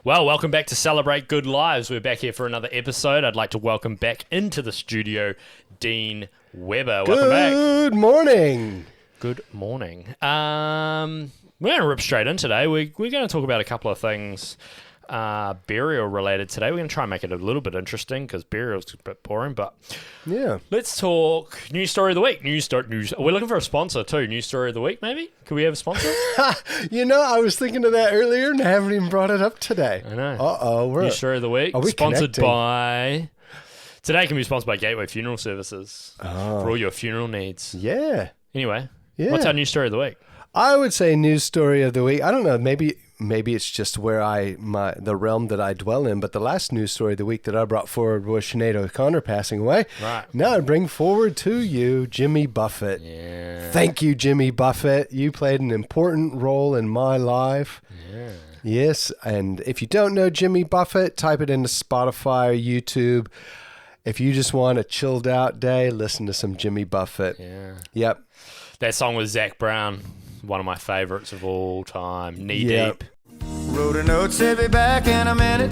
Well, welcome back to Celebrate Good Lives. We're back here for another episode. I'd like to welcome back into the studio Dean Weber. Welcome back. Good morning. Good morning. We're going to rip straight in today. We're going to talk about a couple of things burial related today. We're going to try and make it a little bit interesting because burial is a bit boring, but Yeah. let's talk news story of the week. News. We're looking for a sponsor too. News story of the week, maybe? Could we have a sponsor? I was thinking of that earlier and I haven't even brought it up today. I know. Uh-oh. News story of the week. Are we Sponsored connecting? by... Today can be sponsored by Gateway Funeral Services for all your funeral needs. Yeah. Anyway, Yeah. what's our news story of the week? I would say news story of the week. I don't know. Maybe it's just where the realm that I dwell in. But the last news story of the week that I brought forward was Sinead O'Connor passing away. Right. Now I bring forward to you Jimmy Buffett. Yeah. Thank you, Jimmy Buffett. You played an important role in my life. Yeah. Yes, and if you don't know Jimmy Buffett, type it into Spotify or YouTube. If you just want a chilled out day, listen to some Jimmy Buffett. Yeah. Yep. That song was Zach Brown, one of my favorites of all time. Knee Yep. Deep. Wrote a note, said be back in a minute.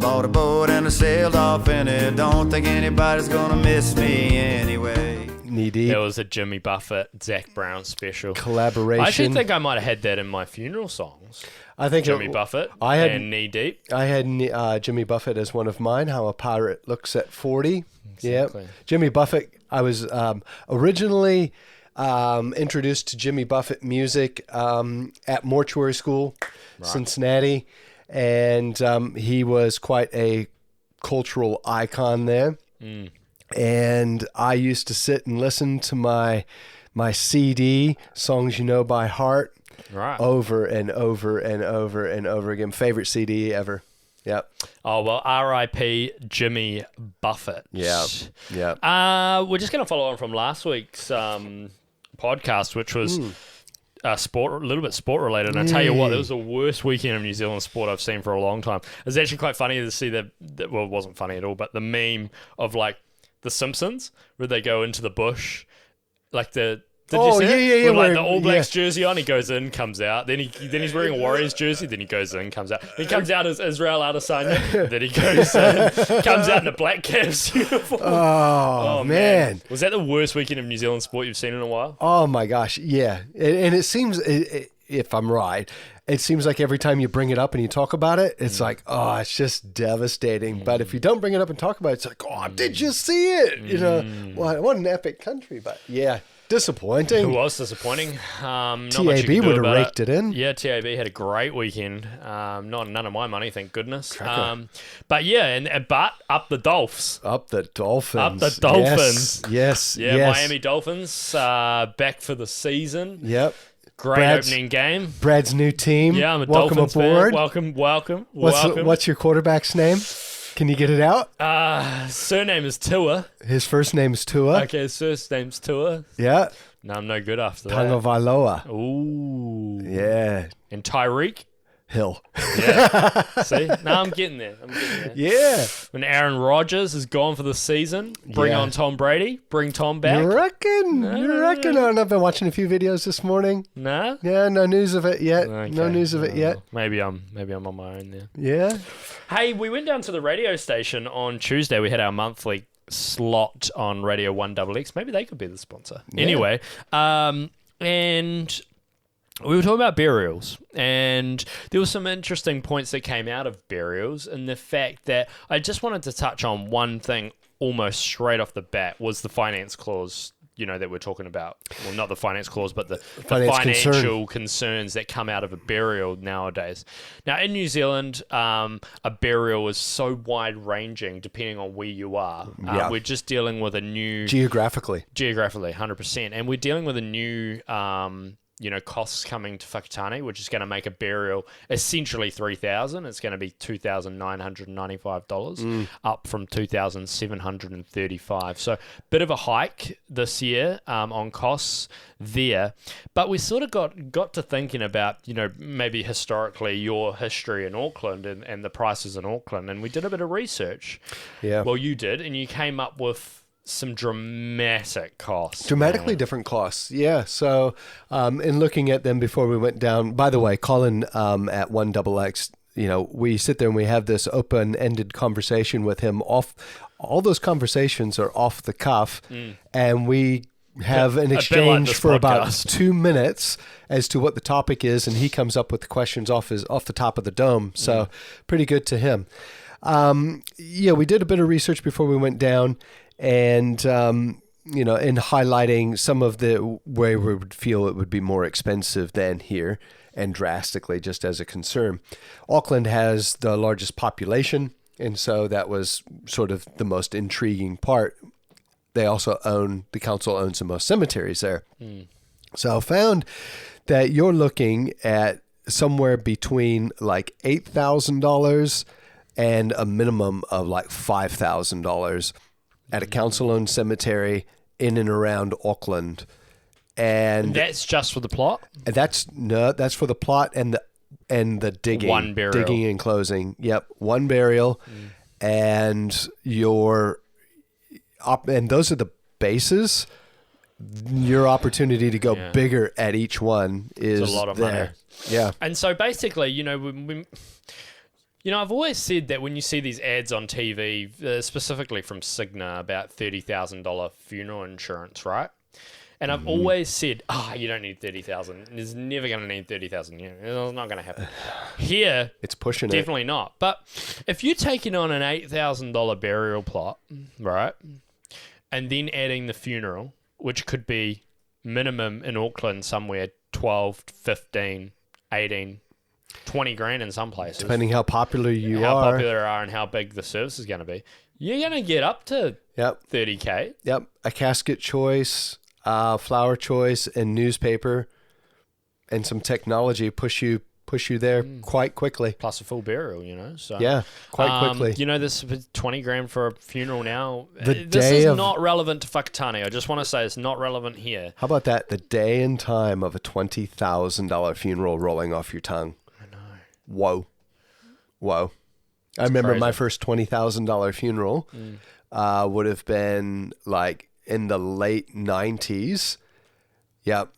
Bought a boat and I sailed off in it. Don't think anybody's gonna miss me anyway. Knee deep. There was a Jimmy Buffett, Zach Brown special. Collaboration. I actually think I might have had that in my funeral songs. I think Jimmy Buffett I had- and Knee Deep. I had Jimmy Buffett as one of mine. How a Pirate Looks at 40. Exactly. Yep. Jimmy Buffett. I was originally introduced to Jimmy Buffett music at Mortuary School, Cincinnati, and he was quite a cultural icon there. And I used to sit and listen to my CD, Songs You Know by Heart, Right. over and over and over and over again. Favorite CD ever. Yep. Oh, well, R.I.P. Jimmy Buffett. Yeah. Yep. We're just going to follow on from last week's podcast, which was a little bit sport related. And I tell you what, it was the worst weekend of New Zealand sport I've seen for a long time. It was actually quite funny to see well, it wasn't funny at all, but the meme of like the Simpsons where they go into the bush, like Did you see it? Yeah. With like the All Blacks jersey on, he goes in, comes out. Then he's wearing a Warriors jersey. Then he goes in, comes out. He comes out as Israel Adesanya. Then he goes in, comes out in a Black Caps uniform. Oh, man. Was that the worst weekend of New Zealand sport you've seen in a while? Oh, my gosh. Yeah. And it seems, if I'm right, it seems like every time you bring it up and you talk about it, it's like, oh, it's just devastating. But if you don't bring it up and talk about it, it's like, oh, did you see it? You know, what an epic country. But yeah, disappointing. It was disappointing. Not much you TAB can do would have about raked it in. Yeah, TAB had a great weekend. None of my money, thank goodness. Cracker. But yeah, but up the Dolphs. Up the Dolphins. Up the Dolphins. Yes. Yeah, yes. Miami Dolphins back for the season. Yep. Great Brad's- opening game. Brad's new team. Yeah, I'm a Welcome Dolphins aboard. fan. Welcome. What's your quarterback's name? Can you get it out? Surname is Tua. His first name's Tua. Okay, his first name's Tua. Yeah. No, I'm no good after that. Tagovailoa. Ooh. Yeah. And Tyreek. Hill. Yeah. See? No, I'm getting there. Yeah. When Aaron Rodgers is gone for the season, bring Yeah. on Tom Brady. Bring Tom back. You reckon? Oh, I've been watching a few videos this morning. Nah? Yeah, no news of it yet. Okay. No news of it yet. Maybe I'm on my own there. Yeah. Hey, we went down to the radio station on Tuesday. We had our monthly slot on Radio 1XX. Maybe they could be the sponsor. Yeah. Anyway, and we were talking about burials, and there were some interesting points that came out of burials, and the fact that I just wanted to touch on one thing almost straight off the bat was the finance clause, that we're talking about. Well, not the finance clause, but the financial concerns that come out of a burial nowadays. Now, in New Zealand, a burial is so wide-ranging depending on where you are. Yeah. We're just dealing with a new... Geographically, 100%. And we're dealing with a new... costs coming to Whakatane, which is going to make a burial essentially $3,000. It's going to be $2,995, up from $2,735. So, bit of a hike this year on costs there. But we sort of got to thinking about, maybe historically your history in Auckland and the prices in Auckland, and we did a bit of research. yeah. Well, you did, and you came up with some dramatic costs. Dramatically different costs. Yeah. So, in looking at them before we went down, by the way, Colin at 1XX we sit there and we have this open-ended conversation with him. All those conversations are off the cuff, and we have an bit like exchange this for about podcast. 2 minutes as to what the topic is, and he comes up with the questions off the top of the dome. So pretty good to him. We did a bit of research before we went down, and in highlighting some of the where we would feel it would be more expensive than here, and drastically, just as a concern. Auckland has the largest population, and so that was sort of the most intriguing part. They also the council owns the most cemeteries there. So I found that you're looking at somewhere between like $8,000 and a minimum of like $5,000 at a council-owned cemetery in and around Auckland. And That's just for the plot? that's for the plot and the digging. One burial. Digging and closing. Yep. One burial. And and those are the bases. Your opportunity to go bigger at each one is It's a lot of there. money. Yeah. And so basically, I've always said that when you see these ads on TV, specifically from Cigna, about $30,000 funeral insurance, right? And I've always said, you don't need 30,000. It's never going to need 30,000. It's not going to happen. Here, It's pushing it. definitely not. But if you're taking on an $8,000 burial plot, right, and then adding the funeral, which could be minimum in Auckland somewhere 12, 15, 18, 20 grand in some places. Depending how popular you how are. popular they are and how big the service is going to be. You're going to get up to Yep. 30K. Yep. A casket choice, flower choice, and newspaper, and some technology push you there quite quickly. Plus a full burial, So Yeah, quite quickly. This is 20 grand for a funeral now. The This day is of- not relevant to Whakatane. I just want to say it's not relevant here. How about that? The day and time of a $20,000 funeral rolling off your tongue. I know. Whoa. I remember crazy. my first $20,000 funeral would have been like in the late 90s. Yep.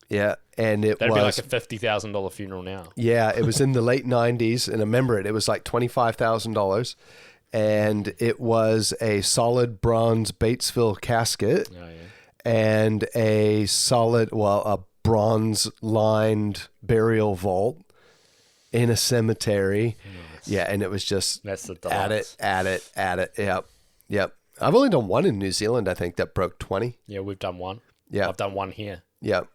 Yeah. And it That'd was be like a $50,000 funeral now. Yeah, it was in the late 90s, and I remember it. It was like $25,000, and it was a solid bronze Batesville casket Oh, yeah. and a bronze-lined burial vault in a cemetery. Nice. Yeah, and it was just That's the at deluxe. it. Yep. I've only done one in New Zealand, I think, that broke 20. Yeah, we've done one. Yeah. I've done one here. Yep.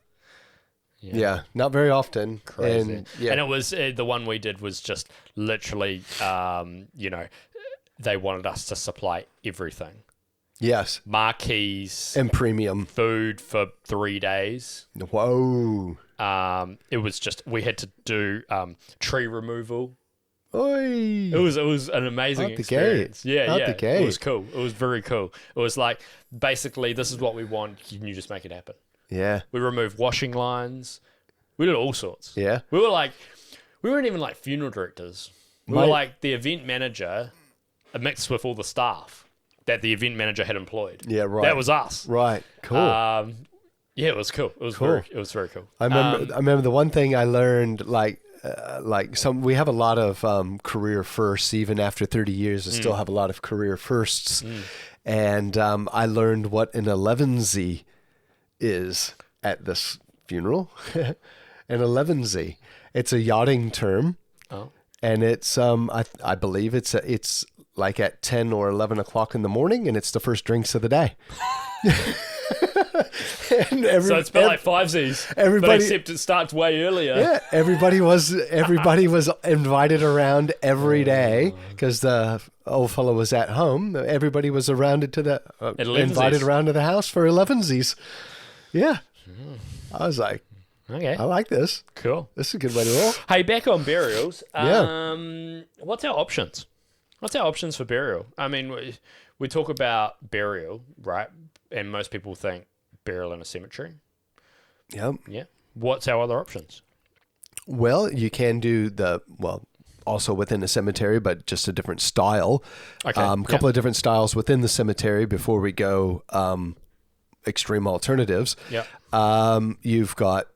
Yeah, not very often. Crazy. And, yeah. And it was the one we did was just literally, they wanted us to supply everything. Yes. Marquees, And premium. food for 3 days. Whoa. It was just, we had to do tree removal. Oi. It was an amazing Out the experience. gate. Yeah, Out yeah. the gate. It was cool. It was very cool. It was like, basically, this is what we want. Can you just make it happen? Yeah. We removed washing lines. We did all sorts. Yeah. We weren't even like funeral directors. We were like the event manager mixed with all the staff that the event manager had employed. Yeah, right. That was us. Right. Cool. Yeah, it was cool. It was Cool. very cool. I remember the one thing I learned, we have a lot of career firsts, even after 30 years, I still have a lot of career firsts. And I learned what an 11Z is at this funeral. An 11Z. It's a yachting term. Oh. And it's I believe it's like at 10 or 11 o'clock in the morning, and it's the first drinks of the day. And So it's about like 5Zs. everybody- But except it starts way earlier. Yeah, everybody was invited around every day because the old fellow was at home. Everybody was invited to the 11Zs. around to the house for 11Zs. Yeah, I was like, Okay. I like this. Cool. This is a good way to roll. Hey, back on burials. Yeah. What's our options? What's our options for burial? I mean, we talk about burial, right? And most people think burial in a cemetery. Yep. Yeah. What's our other options? Well, you can do also within a cemetery, but just a different style. Okay, A couple of different styles within the cemetery before we go extreme alternatives. Yeah. You've got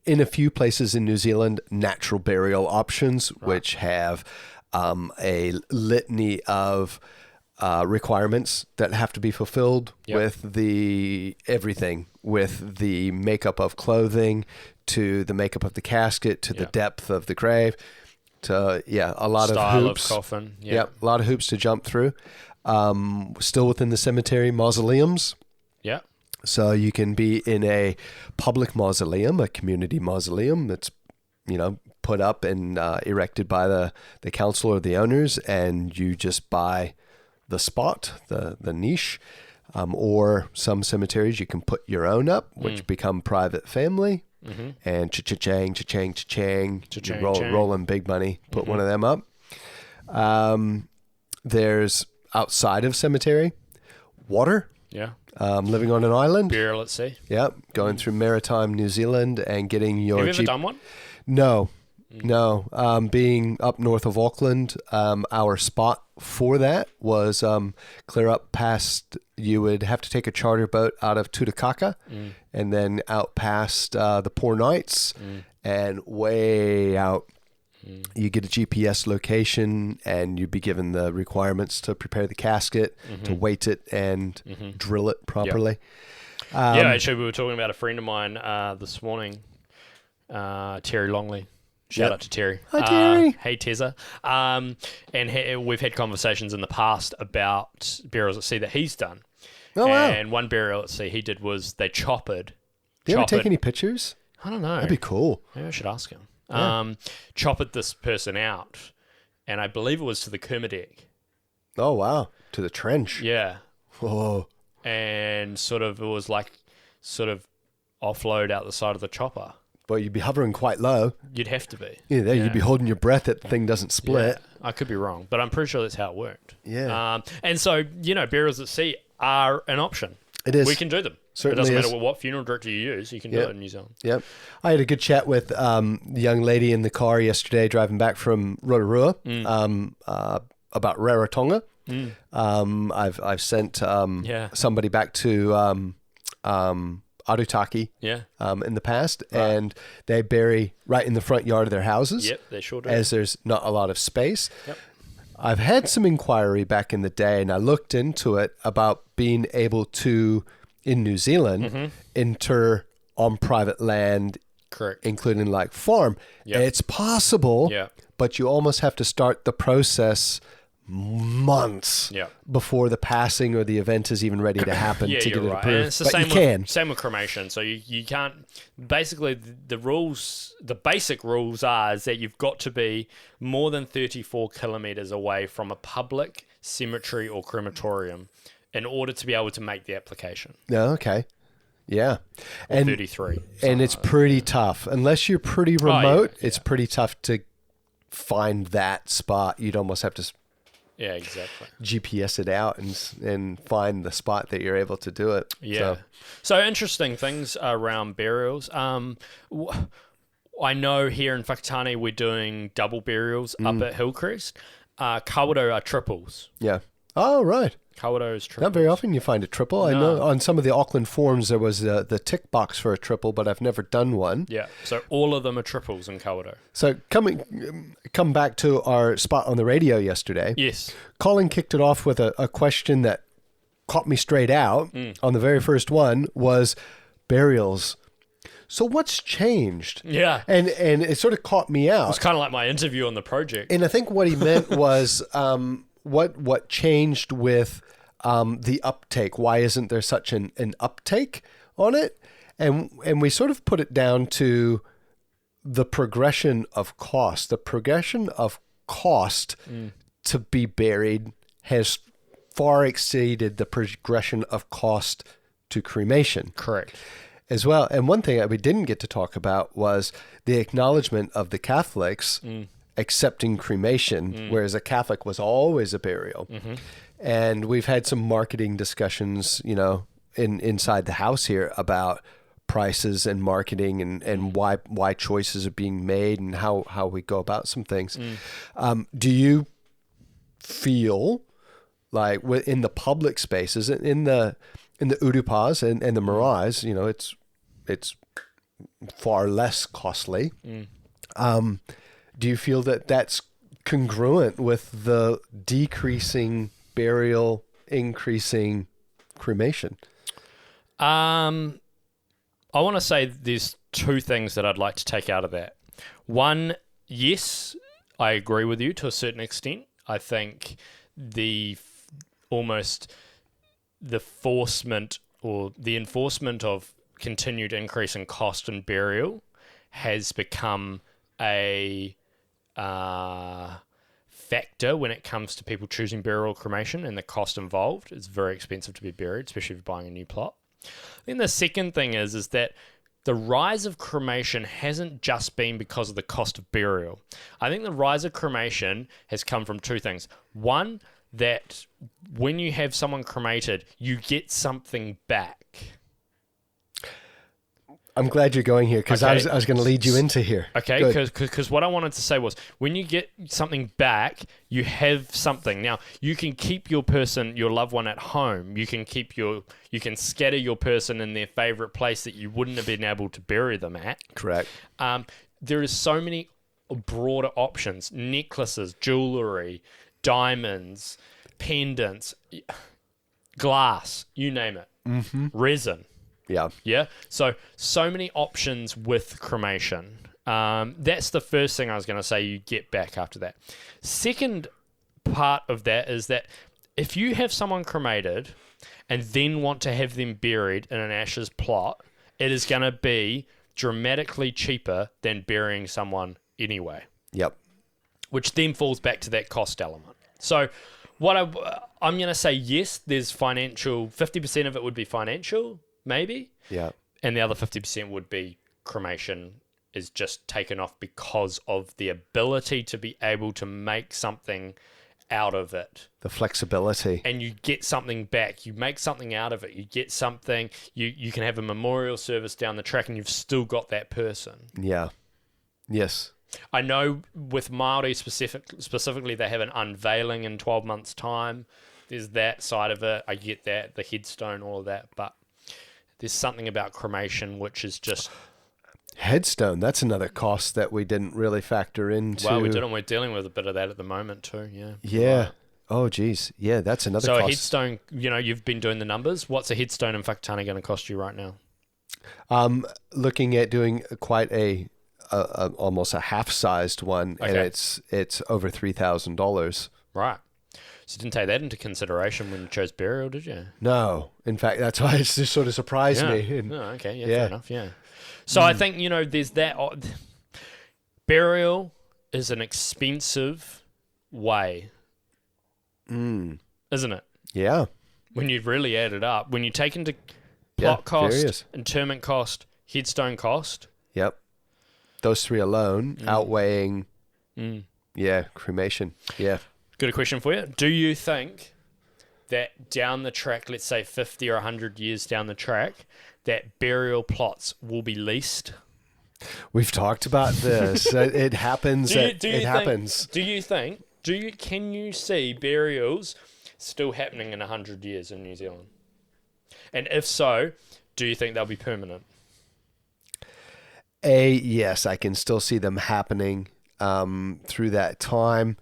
in a few places in New Zealand, natural burial options, which have a litany of requirements that have to be fulfilled with the everything, with the makeup of clothing, to the makeup of the casket, to the depth of the grave, to a lot Style of hoops. of coffin. Yep, a lot of hoops to jump through. Still within the cemetery, mausoleums. Yeah. So you can be in a public mausoleum, a community mausoleum that's, put up and erected by the council or the owners, and you just buy the spot, the niche. Or some cemeteries you can put your own up, which become private family. And cha-chang, cha-chang, cha-chang. You roll in big money, put one of them up. There's outside of cemetery, water. Yeah. Living on an island. Burial at sea. Yep. Going through maritime New Zealand and getting your Have you ever done one? No. Being up north of Auckland, our spot for that was clear up past, you would have to take a charter boat out of Tutakaka and then out past the Poor Knights and way out. You get a GPS location and you'd be given the requirements to prepare the casket, to weight it and drill it properly. Yep. Actually, we were talking about a friend of mine this morning, Terry Longley. Shout out to Terry. Hi, Terry. Hey, Tezza. And we've had conversations in the past about burials at sea that he's done. Oh, wow. And one burial at sea he did was they choppered. Do you ever take any pictures? I don't know. That'd be cool. Maybe I should ask him. Yeah. Choppered this person out, and I believe it was to the Kermadec. Oh, wow. To the trench. Yeah. Whoa. And it was like offload out the side of the chopper. Well, you'd be hovering quite low. You'd have to be. Yeah, you'd be holding your breath that the thing doesn't split. Yeah, I could be wrong, but I'm pretty sure that's how it worked. Yeah. And so, burials at sea are an option. It is. We can do them. Certainly it doesn't is. matter what funeral director you use. You can do it in New Zealand. Yep. I had a good chat with the young lady in the car yesterday driving back from Rotorua about Rarotonga. I've sent somebody back to Arutaki in the past, and they bury right in the front yard of their houses. Yep, they sure do. As there's not a lot of space. Yep. I've had some inquiry back in the day, and I looked into it about being able to, in New Zealand, enter on private land, correct, including like farm. Yep. It's possible, but you almost have to start the process months before the passing or the event is even ready to happen to get it approved. And it's the but same with cremation. So you can't. Basically, the basic rules are is that you've got to be more than 34 kilometers away from a public cemetery or crematorium in order to be able to make the application. Yeah. Okay. Yeah. Or 33. And it's pretty tough unless you're pretty remote. It's pretty tough to find that spot. You'd almost have to. Yeah, exactly. GPS it out and find the spot that you're able to do it. Yeah. So interesting things around burials. I know here in Whakatane we're doing double burials up at Hillcrest. Kawerau are triples. Yeah. Oh, right. Kawerau is triple. Not very often you find a triple. I know on some of the Auckland forums there was the tick box for a triple, but I've never done one. Yeah, so all of them are triples in Kawerau. So come back to our spot on the radio yesterday. Yes. Colin kicked it off with a question that caught me straight out on the very first one was burials. So what's changed? Yeah. And it sort of caught me out. It was kind of like my interview on the project. And I think what he meant was what changed with the uptake. Why isn't there such an uptake on it? And we sort of put it down to the progression of cost. The progression of cost to be buried has far exceeded the progression of cost to cremation. Correct. As well. And one thing that we didn't get to talk about was the acknowledgement of the Catholics accepting cremation, whereas a Catholic was always a burial. And we've had some marketing discussions, inside the house here about prices and marketing and why choices are being made and how we go about some things. Do you feel like in the public spaces, in the Urupas and the Marais, it's far less costly. Do you feel that that's congruent with the decreasing burial, increasing cremation? I want to say there's two things that I'd like to take out of that. One, yes, I agree with you to a certain extent. I think the enforcement of continued increase in cost and burial has become a factor when it comes to people choosing burial or cremation, and the cost involved. It's very expensive to be buried, especially if you're buying a new plot. Then the second thing is that the rise of cremation hasn't just been because of the cost of burial. I think the rise of cremation has come from two things. One, that when you have someone cremated, you get something back. I'm glad you're going here because Okay. I was going to lead you into here. Okay, Good. because what I wanted to say was when you get something back, you have something. Now, you can keep your loved one at home. You can scatter your person in their favorite place that you wouldn't have been able to bury them at. Correct. There is so many broader options: necklaces, jewelry, diamonds, pendants, glass, you name it, resin. Yeah. Yeah. So many options with cremation. That's the first thing I was going to say you get back after that. Second part of that is that if you have someone cremated and then want to have them buried in an ashes plot, it is going to be dramatically cheaper than burying someone anyway, Yep. which then falls back to that cost element. So what I'm going to say, yes, there's financial, 50% of it would be financial, maybe. Yeah. And the other 50% would be cremation is just taken off because of the ability to be able to make something out of it. The flexibility. And you get something back. You make something out of it. You get something. You can have a memorial service down the track and you've still got that person. Yeah. Yes. I know with Māori specifically, they have an unveiling in 12 months' time. There's that side of it. I get that, the headstone, all of that. But there's something about cremation which is just... Headstone, that's another cost that we didn't really factor into. Well, we didn't. We're dealing with a bit of that at the moment too, yeah. Yeah. Right. Oh, geez. Yeah, that's another So cost. a headstone, you've been doing the numbers. What's a headstone in Whakatane going to cost you right now? Looking at doing quite a almost a half-sized one, and Okay. it's over $3,000. Right. So you didn't take that into consideration when you chose burial, did you? No, in fact, that's why it's just sort of surprised Yeah. me. And Oh, okay. Yeah, Yeah. fair enough. Yeah. So I think, there's that. Burial is an expensive way, isn't it? yeah, When you really add it up, when you take into Yeah, plot cost, various. interment cost, headstone cost. yep. Those three alone outweighing, Mm. yeah, cremation. Yeah. Got a question for you. Do you think that down the track, let's say 50 or 100 years down the track, that burial plots will be leased? We've talked about this. It happens. Happens. Can you see burials still happening in 100 years in New Zealand? And if so, do you think they'll be permanent? Yes, I can still see them happening through that time.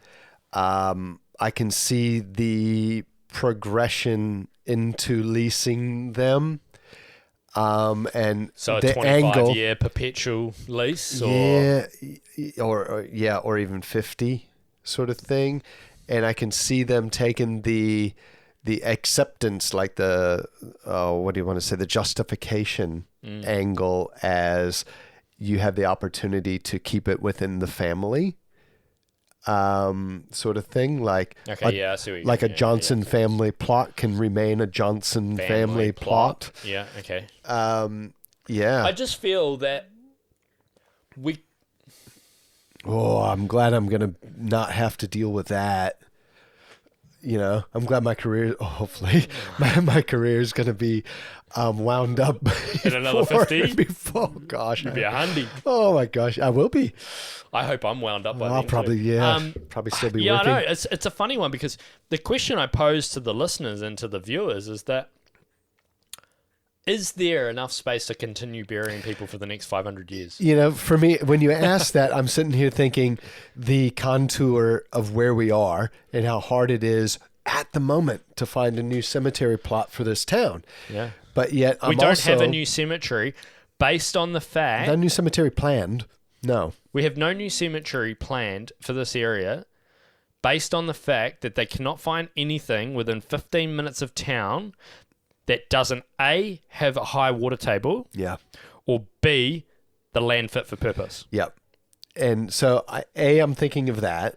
I can see the progression into leasing them. And So a the angle, 25-year perpetual lease? Or? yeah, or even 50 sort of thing. And I can see them taking the acceptance, like the justification angle, as you have the opportunity to keep it within the family, sort of thing. Like Okay, I see what you like a mean. Johnson family plot can remain a Johnson family plot. Yeah, okay. Yeah. I just feel that we... Oh, I'm glad I'm going to not have to deal with that. I'm glad my career, hopefully, my career is going to be wound up In another 50? Before, gosh. Be a handy. Oh my gosh, I will be. I hope I'm wound up by I'll then too. probably, probably still be Yeah, working. I know. It's a funny one because the question I pose to the listeners and to the viewers is that is there enough space to continue burying people for the next 500 years? You know, for me, when you ask that, I'm sitting here thinking the contour of where we are and how hard it is at the moment to find a new cemetery plot for this town. Yeah. But yet, We don't have a new cemetery based on the fact... No new cemetery planned. No. We have no new cemetery planned for this area based on the fact that they cannot find anything within 15 minutes of town that doesn't A, have a high water table, Yeah. or B, the land fit for purpose. Yep. And so, I'm thinking of that.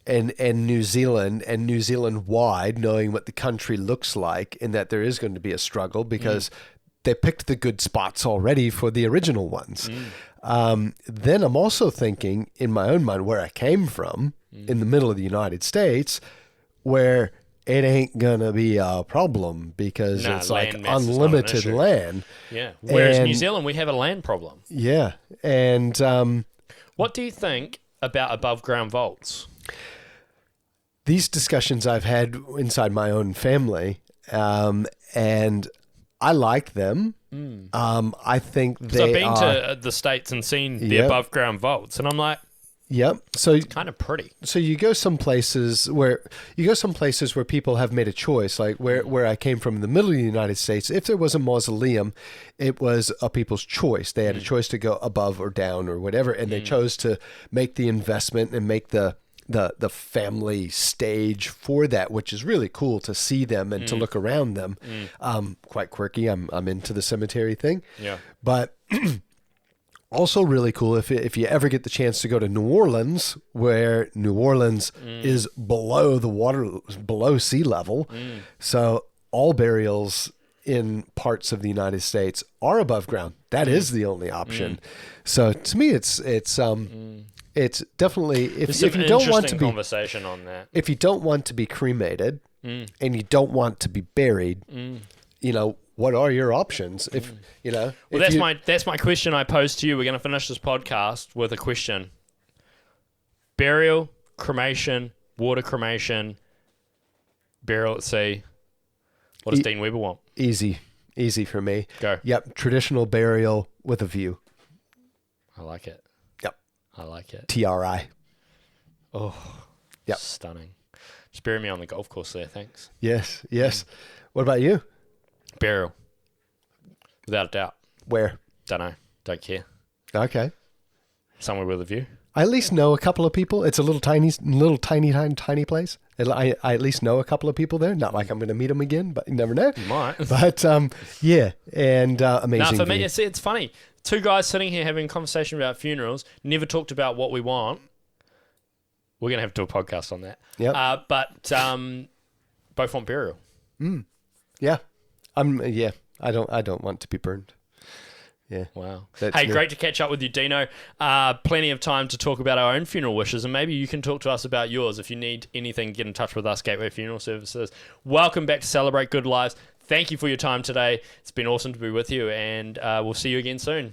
And New Zealand and New Zealand wide, knowing what the country looks like and that there is going to be a struggle because they picked the good spots already for the original ones. Then I'm also thinking in my own mind where I came from in the middle of the United States, where it ain't going to be a problem because it's like land mass is not an unlimited issue. land. Yeah. Whereas And- New Zealand, we have a land problem. Yeah. And What do you think about above ground vaults? these discussions I've had inside my own family, and I like them. I think So I've they been are. to the States and seen the Yep. above ground vaults, and I'm like, Yep. So kind of pretty. you go some places where people have made a choice, like where I came from in the middle of the United States. If there was a mausoleum, it was a people's choice. They had a choice to go above or down or whatever, and they chose to make the investment and make the family stage for that, which is really cool to see them and to look around them. Quite quirky. I'm into the cemetery thing. Yeah. But also really cool if you ever get the chance to go to New Orleans, where New Orleans is below sea level. So all burials in parts of the United States are above ground. That is the only option. So to me, it's definitely There's if some you don't want to interesting be conversation on that. if you don't want to be cremated and you don't want to be buried, you know, what are your options? If you know, Well, if that's my question I posed to you. We're going to finish this podcast with a question: burial, cremation, water cremation, burial at sea. What does Dean Weber want? easy for me. Go. Yep, traditional burial with a view. I like it. Yep, I like it. TRI. Oh, Yep. stunning. Just bury me on the golf course there, thanks. Yes. What about you? Burial, without a doubt. Where? Don't know. Don't care. Okay. Somewhere with a view. I at least know a couple of people. It's a little tiny place. I at least know a couple of people there. Not like I'm going to meet them again, but you never know. You might. But yeah, and amazing. No, for me, view. it's funny. Two guys sitting here having a conversation about funerals, never talked about what we want. We're going to have to do a podcast on that. Yep. But both want burial. Yeah. I don't want to be burned. Yeah. Wow. That's Hey, me. great to catch up with you, Dino. Plenty of time to talk about our own funeral wishes, and maybe you can talk to us about yours. If you need anything, get in touch with us, Gateway Funeral Services. Welcome back to Celebrate Good Lives. Thank you for your time today. It's been awesome to be with you, and we'll see you again soon.